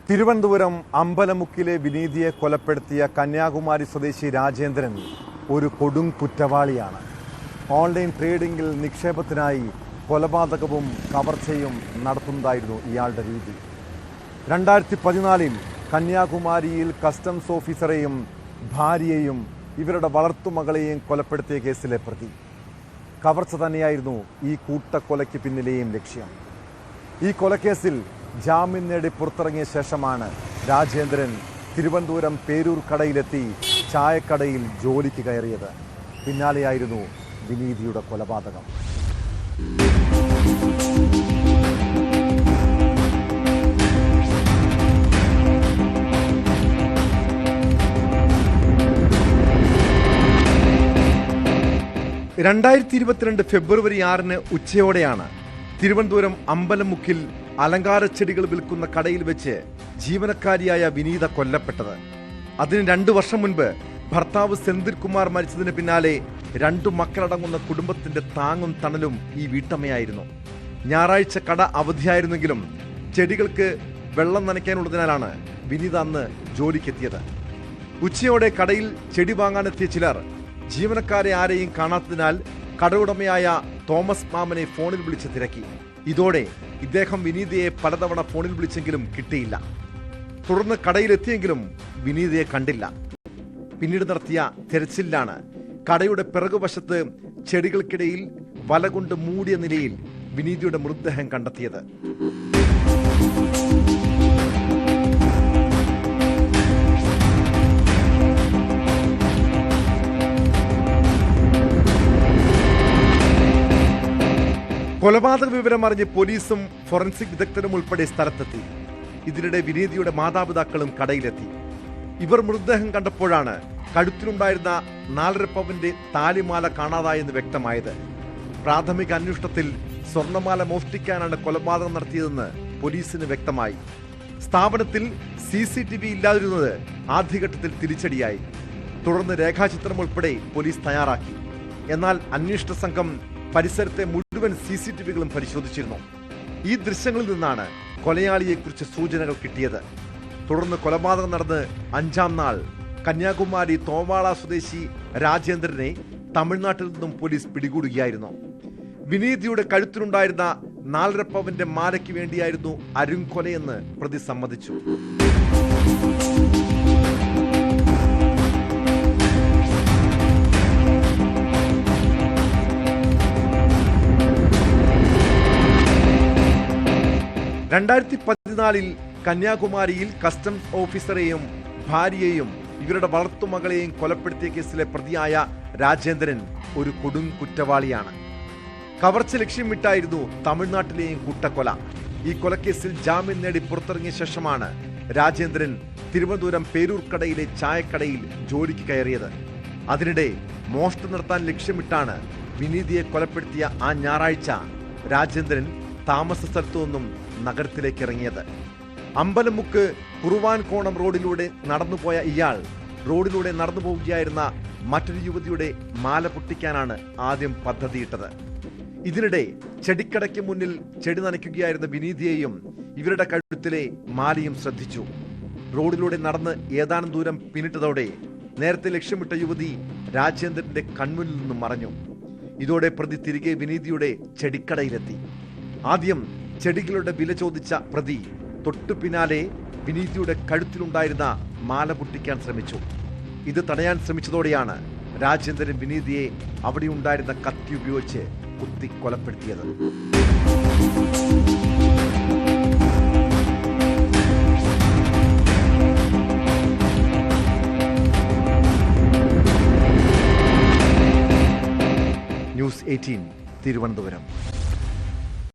തിരുവനന്തപുരം അമ്പലമുക്കിലെ വിനീതിയെ കൊലപ്പെടുത്തിയ കന്യാകുമാരി സ്വദേശി രാജേന്ദ്രൻ ഒരു കൊടും കുറ്റവാളിയാണ്. ഓൺലൈൻ ട്രേഡിംഗിൽ നിക്ഷേപത്തിനായി കൊലപാതകവും കവർച്ചയും നടത്തുന്നതായിരുന്നു ഇയാളുടെ രീതി. 2014 കന്യാകുമാരിയിൽ കസ്റ്റംസ് ഓഫീസറെയും ഭാര്യയെയും ഇവരുടെ വളർത്തുമകളെയും കൊലപ്പെടുത്തിയ കേസിലെ പ്രതി. കവർച്ച തന്നെയായിരുന്നു ഈ കൂട്ടക്കൊലയ്ക്ക് പിന്നിലെയും ലക്ഷ്യം. ഈ കൊലക്കേസിൽ ജാമ്യം നേടി പുറത്തിറങ്ങിയ ശേഷമാണ് രാജേന്ദ്രൻ തിരുവനന്തപുരം പേരൂർ കടയിലെത്തി ചായക്കടയിൽ ജോലിക്ക് കയറിയത്. പിന്നാലെയായിരുന്നു വിനീതിയുടെ കൊലപാതകം. ഫെബ്രുവരി 6 ഉച്ചയോടെയാണ് തിരുവനന്തപുരം അമ്പലമുക്കിൽ അലങ്കാര ചെടികൾ വിൽക്കുന്ന കടയിൽ വെച്ച് ജീവനക്കാരിയായ വിനീത കൊല്ലപ്പെട്ടത്. അതിന് 2 വർഷം മുൻപ് ഭർത്താവ് സെന്തിൽ കുമാർ മരിച്ചതിന് പിന്നാലെ 2 മക്കളടങ്ങുന്ന കുടുംബത്തിന്റെ താങ്ങും തണലും ഈ വീട്ടമ്മയായിരുന്നു. ഞായറാഴ്ച കട അവധിയായിരുന്നെങ്കിലും ചെടികൾക്ക് വെള്ളം നനയ്ക്കാനുള്ളതിനാലാണ് വിനീത അന്ന് ജോലിക്കെത്തിയത്. ഉച്ചയോടെ കടയിൽ ചെടി വാങ്ങാനെത്തിയ ചിലർ ജീവനക്കാരെ ആരെയും കാണാത്തതിനാൽ കടയുടമയായ തോമസ് മാമനെ ഫോണിൽ വിളിച്ച് തിരക്കി. ഇതോടെ ഇദ്ദേഹം വിനീതയെ പലതവണ ഫോണിൽ വിളിച്ചെങ്കിലും കിട്ടിയില്ല. തുടർന്ന് കടയിലെത്തിയെങ്കിലും വിനീതയെ കണ്ടില്ല. പിന്നീട് നടത്തിയ തെരച്ചിലിലാണ് കടയുടെ പിറകുവശത്ത് ചെടികൾക്കിടയിൽ വല കൊണ്ട് മൂടിയ നിലയിൽ വിനീതയുടെ മൃതദേഹം കണ്ടെത്തിയത്. കൊലപാതക വിവരം അറിഞ്ഞ് പോലീസും ഫോറൻസിക് വിദഗ്ധരും ഉൾപ്പെടെ സ്ഥലത്തെത്തി. ഇതിനിടെ വിനീതിയുടെ മാതാപിതാക്കളും കടയിലെത്തി. ഇവർ മൃതദേഹം കണ്ടപ്പോഴാണ് കഴുത്തിലുണ്ടായിരുന്ന 4.5 പവന്റെ താലിമാല കാണാതായെന്ന് വ്യക്തമായത്. പ്രാഥമിക അന്വേഷണത്തിൽ സ്വർണ്ണമാല മോഷ്ടിക്കാനാണ് കൊലപാതകം നടത്തിയതെന്ന് പോലീസിന് വ്യക്തമായി. സ്ഥാപനത്തിൽ CCTV ഇല്ലാതിരുന്നത് ആദ്യഘട്ടത്തിൽ തിരിച്ചടിയായി. തുടർന്ന് രേഖാചിത്രം ഉൾപ്പെടെ പോലീസ് തയ്യാറാക്കി. എന്നാൽ അന്വേഷണ സംഘം പരിസരത്തെ മുഴുവൻ CCTVകളും പരിശോധിച്ചിരുന്നു. ഈ ദൃശ്യങ്ങളിൽ നിന്നാണ് കൊലയാളിയെക്കുറിച്ച് സൂചനകൾ കിട്ടിയത്. തുടർന്ന് കൊലപാതകം നടന്ന് 5-ാം നാൾ കന്യാകുമാരി തോവാള സ്വദേശി രാജേന്ദ്രനെ തമിഴ്നാട്ടിൽ നിന്നും പോലീസ് പിടികൂടുകയായിരുന്നു. വിനീതിയുടെ കഴുത്തിലുണ്ടായിരുന്ന 4.5 പവന്റെ മാലയ്ക്ക് വേണ്ടിയായിരുന്നു അരുംകൊലയെന്ന് പ്രതി സമ്മതിച്ചു. കന്യാകുമാരിയിൽ കസ്റ്റംസ് ഓഫീസറെയും ഭാര്യയെയും ഇവരുടെ വളർത്തുമകളെയും കൊലപ്പെടുത്തിയ കേസിലെ പ്രതിയായ രാജേന്ദ്രൻ ഒരു കൊടും കുറ്റവാളിയാണ്. കവർച്ച ലക്ഷ്യമിട്ടായിരുന്നു തമിഴ്നാട്ടിലെയും കൂട്ടക്കൊല. ഈ കൊലക്കേസിൽ ജാമ്യം നേടി പുറത്തിറങ്ങിയ ശേഷമാണ് രാജേന്ദ്രൻ തിരുവനന്തപുരം പേരൂർ കടയിലെ ചായക്കടയിൽ ജോലിക്ക് കയറിയത്. അതിനിടെ മോഷണം നടത്താൻ ലക്ഷ്യമിട്ടാണ് വിനീതിയെ കൊലപ്പെടുത്തിയ ആ ഞായറാഴ്ച രാജേന്ദ്രൻ താമസ സ്ഥലത്തു നിന്നും നഗരത്തിലേക്ക് ഇറങ്ങിയത്. അമ്പലമുക്ക് കുറുവാൻകോണം റോഡിലൂടെ നടന്നുപോയ ഇയാൾ റോഡിലൂടെ നടന്നു പോവുകയായിരുന്ന മറ്റൊരു യുവതിയുടെ മാല പൊട്ടിക്കാനാണ് ആദ്യം പദ്ധതിയിട്ടത്. ഇതിനിടെ ചെടിക്കടയ്ക്ക് മുന്നിൽ ചെടി നനയ്ക്കുകയായിരുന്ന വിനീതിയെയും ഇവരുടെ കഴുത്തിലെ മാലയും ശ്രദ്ധിച്ചു. റോഡിലൂടെ നടന്ന് ഏതാനും ദൂരം പിന്നിട്ടതോടെ നേരത്തെ ലക്ഷ്യമിട്ട യുവതി രാജേന്ദ്രന്റെ കൺമുന്നിൽ നിന്നും മറഞ്ഞു. ഇതോടെ പ്രതി തിരികെ വിനീതിയുടെ ചെടിക്കടയിലെത്തി. ആദ്യം ചെടികളുടെ വില ചോദിച്ച പ്രതി തൊട്ടു പിന്നാലെ വിനീതിയുടെ കഴുത്തിലുണ്ടായിരുന്ന മാല പൊട്ടിക്കാൻ ശ്രമിച്ചു. ഇത് തടയാൻ ശ്രമിച്ചതോടെയാണ് രാജേന്ദ്രൻ വിനീതിയെ അവിടെ ഉണ്ടായിരുന്ന കത്തി ഉപയോഗിച്ച് കുത്തി കൊലപ്പെടുത്തിയത്. ന്യൂസ് 18 തിരുവനന്തപുരം.